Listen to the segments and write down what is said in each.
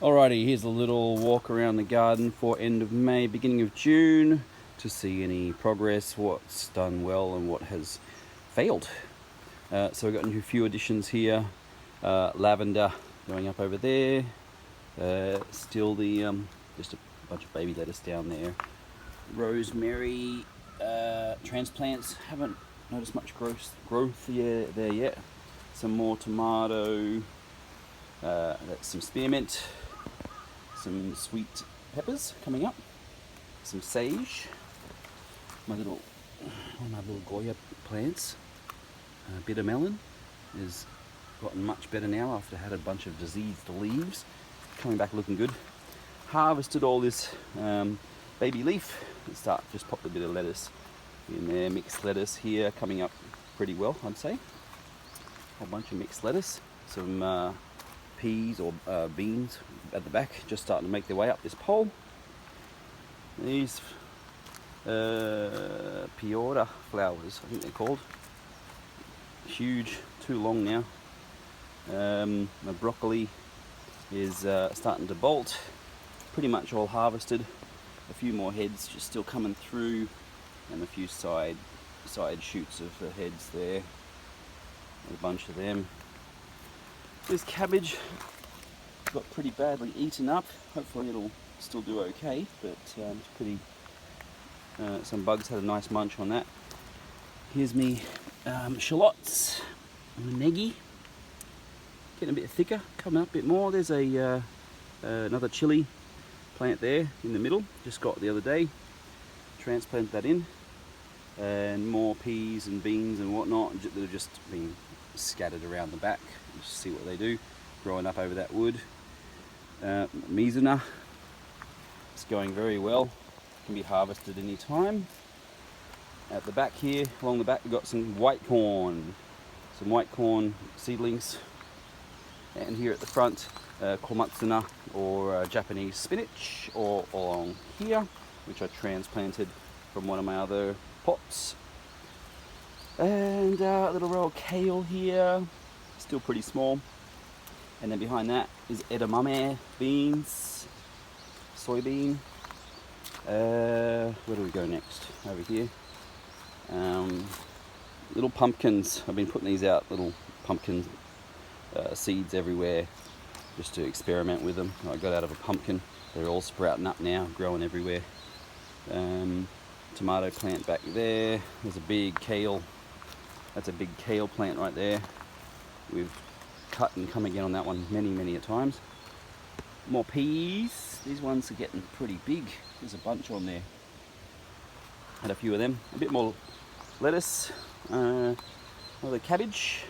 Alrighty, here's a little walk around the garden for end of May, beginning of June, to see any progress, what's done well and what has failed. So we've got a few additions here. Lavender going up over there. Still the just a bunch of baby lettuce down there. Rosemary transplants, haven't noticed much growth there yet. Some more tomato. That's some spearmint. Some sweet peppers coming up, some sage, my little Goya plants. Bitter melon has gotten much better now after had a bunch of diseased leaves, coming back looking good. Harvested all this baby leaf. Just popped a bit of lettuce in there, mixed lettuce here, coming up pretty well, I'd say. A whole bunch of mixed lettuce, some peas or beans at the back, just starting to make their way up this pole. These peora flowers, I think they're called. Huge, too long now. My broccoli is starting to bolt. Pretty much all harvested. A few more heads just still coming through, and a few side shoots of the heads there. A bunch of them. This cabbage got pretty badly eaten up. Hopefully it'll still do okay, but it's pretty. Some bugs had a nice munch on that. Here's me shallots and the neggy, getting a bit thicker, coming up a bit more. There's a another chili plant there in the middle. Just got the other day. Transplanted that in, and more peas and beans and whatnot that have just been scattered around the back. Just see what they do, growing up over that wood. Mizuna, it's going very well, can be harvested any time. At the back here, along the back, we've got some white corn seedlings, and here at the front, komatsuna or Japanese spinach, or along here, which I transplanted from one of my other pots. And a little row of kale here, still pretty small. And then behind that is edamame beans, soybean. Where do we go next? Over here. Little pumpkins. I've been putting these out, little pumpkin seeds everywhere, just to experiment with them. I got out of a pumpkin. They're all sprouting up now, growing everywhere. Tomato plant back there. There's a big kale. That's a big kale plant right there. We've cut and come again on that one many a times. More peas. These ones are getting pretty big. There's a bunch on there. Had a few of them. A bit more lettuce. Another cabbage.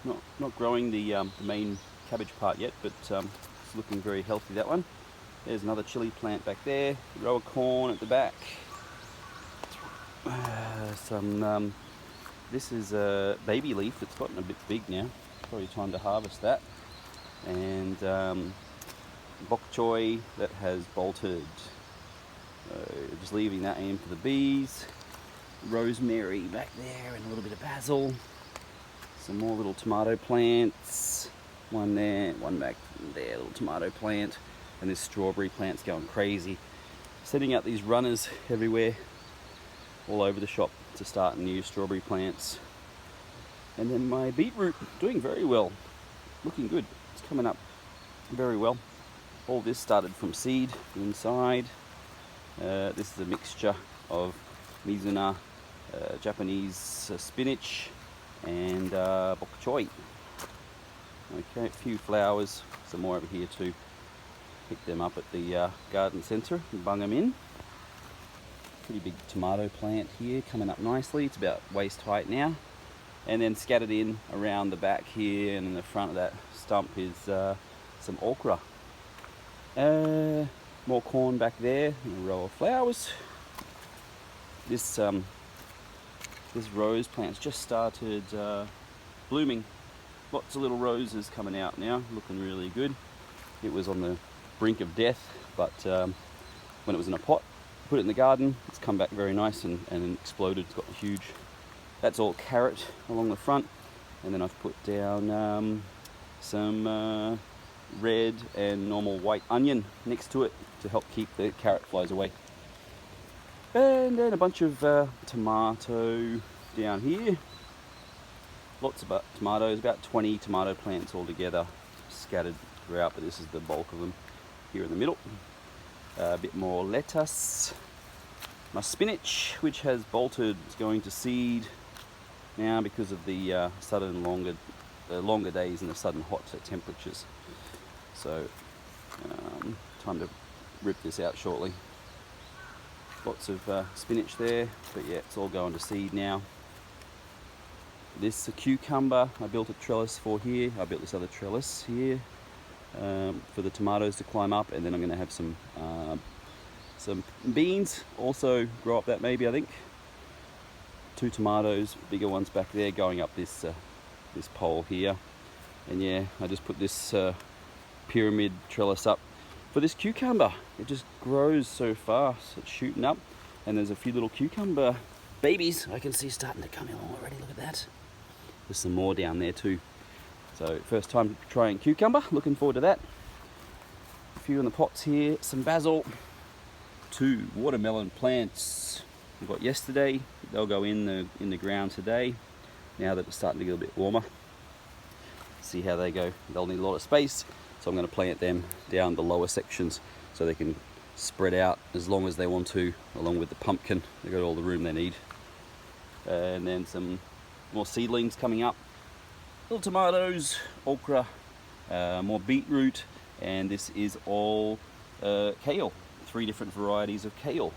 Not growing the main cabbage part yet, but it's looking very healthy, that one. There's another chili plant back there. A row of corn at the back. This is a baby leaf that's gotten a bit big now. Probably time to harvest that. And bok choy that has bolted. Just leaving that in for the bees. Rosemary back there, and a little bit of basil. Some more little tomato plants. One there, one back there, little tomato plant. And this strawberry plant's going crazy. Setting out these runners everywhere, all over the shop, to start new strawberry plants. And then my beetroot doing very well, looking good. It's coming up very well. All this started from seed inside. This is a mixture of mizuna, Japanese spinach, and bok choy. Okay, a few flowers, some more over here too. Pick them up at the garden centre and bung them in. Pretty big tomato plant here, coming up nicely. It's about waist height now. And then scattered in around the back here and in the front of that stump is some okra. More corn back there, and a row of flowers. This rose plant's just started blooming. Lots of little roses coming out now, looking really good. It was on the brink of death, but when it was in a pot, put it in the garden, it's come back very nice and exploded. It's got a huge. That's all carrot along the front, and then I've put down some red and normal white onion next to it to help keep the carrot flies away. And then a bunch of tomato down here. Lots of tomatoes, about 20 tomato plants all together, scattered throughout, but this is the bulk of them here in the middle. A bit more lettuce. My spinach, which has bolted, is going to seed now because of the sudden longer days and the sudden hot temperatures. So time to rip this out shortly. Lots of spinach there, but yeah, it's all going to seed now. This a cucumber I built a trellis for here. I built this other trellis here for the tomatoes to climb up, and then I'm going to have some beans also grow up that maybe, I think. 2 tomatoes, bigger ones back there, going up this pole here. And yeah, I just put this pyramid trellis up for this cucumber. It just grows so fast, it's shooting up, and there's a few little cucumber babies I can see starting to come along already. Look at that. There's some more down there too. So first time trying cucumber, looking forward to that. A few in the pots here, some basil, 2 watermelon plants we got yesterday. They'll go in the ground today, now that it's starting to get a bit warmer. See how they go. They'll need a lot of space, so I'm going to plant them down the lower sections so they can spread out as long as they want to, along with the pumpkin. They've got all the room they need. And then some more seedlings coming up. Little tomatoes, okra, more beetroot, and this is all kale. 3 different varieties of kale.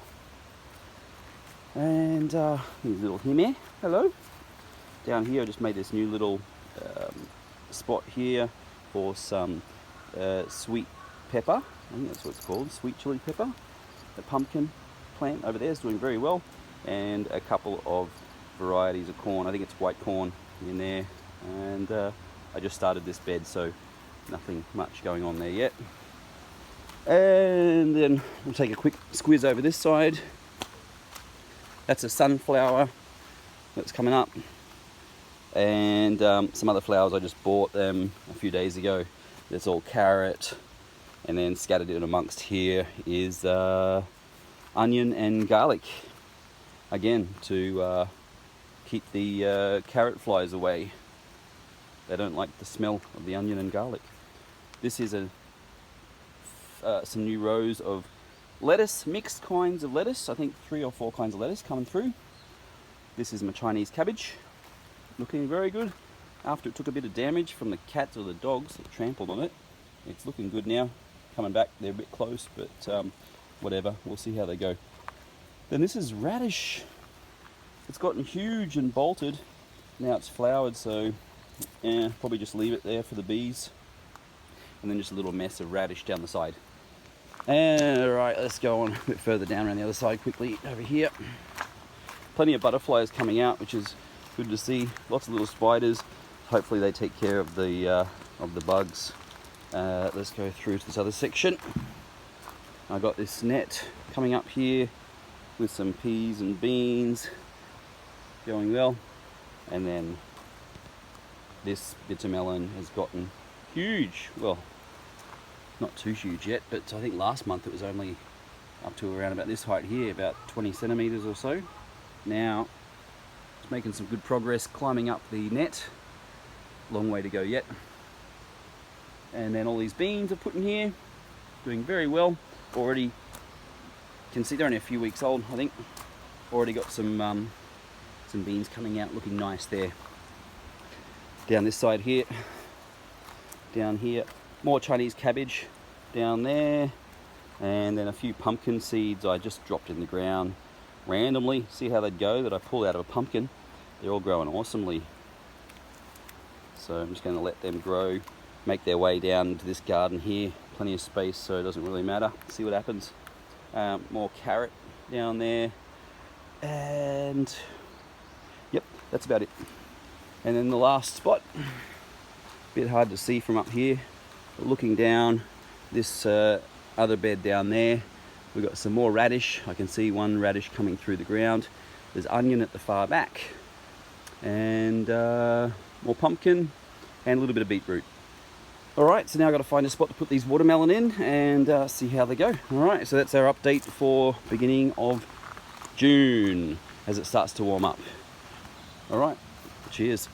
And here's little Hime. Hello. Down here I just made this new little spot here for some sweet pepper. I think that's what it's called, sweet chili pepper. The pumpkin plant over there is doing very well, and a couple of varieties of corn. I think it's white corn in there, and I just started this bed, so nothing much going on there yet. And then we'll take a quick squiz over this side. That's a sunflower that's coming up, and some other flowers I just bought them a few days ago. There's all carrot, and then scattered in amongst here is onion and garlic, again to keep the carrot flies away. They don't like the smell of the onion and garlic. This is some new rows of lettuce, mixed kinds of lettuce. I think 3 or 4 kinds of lettuce coming through. This is my Chinese cabbage, looking very good. After it took a bit of damage from the cats or the dogs that trampled on it, it's looking good now. Coming back, they're a bit close, but whatever, we'll see how they go. Then this is radish. It's gotten huge and bolted. Now it's flowered, so yeah, probably just leave it there for the bees. And then just a little mess of radish down the side. And alright, let's go on a bit further down around the other side quickly over here. Plenty of butterflies coming out, which is good to see. Lots of little spiders. Hopefully they take care of the bugs. Let's go through to this other section. I got this net coming up here with some peas and beans going well, and then this bitter melon has gotten huge. Well, not too huge yet, but I think last month it was only up to around about this height here, about 20 centimeters or so. Now it's making some good progress climbing up the net. Long way to go yet. And then all these beans are put in here, doing very well. Already, you can see they're only a few weeks old, I think. Already got some beans coming out, looking nice there. Down this side here, down here, more Chinese cabbage down there, and then a few pumpkin seeds I just dropped in the ground randomly, see how they'd go, that I pulled out of a pumpkin. They're all growing awesomely. So I'm just going to let them grow, make their way down into this garden here. Plenty of space, so it doesn't really matter. See what happens. More carrot down there, and yep, that's about it. And then the last spot, a bit hard to see from up here, but looking down this other bed down there, we've got some more radish. I can see one radish coming through the ground. There's onion at the far back, and more pumpkin, and a little bit of beetroot. Alright, so now I've got to find a spot to put these watermelon in and see how they go. Alright, so that's our update for beginning of June as it starts to warm up. Alright, cheers.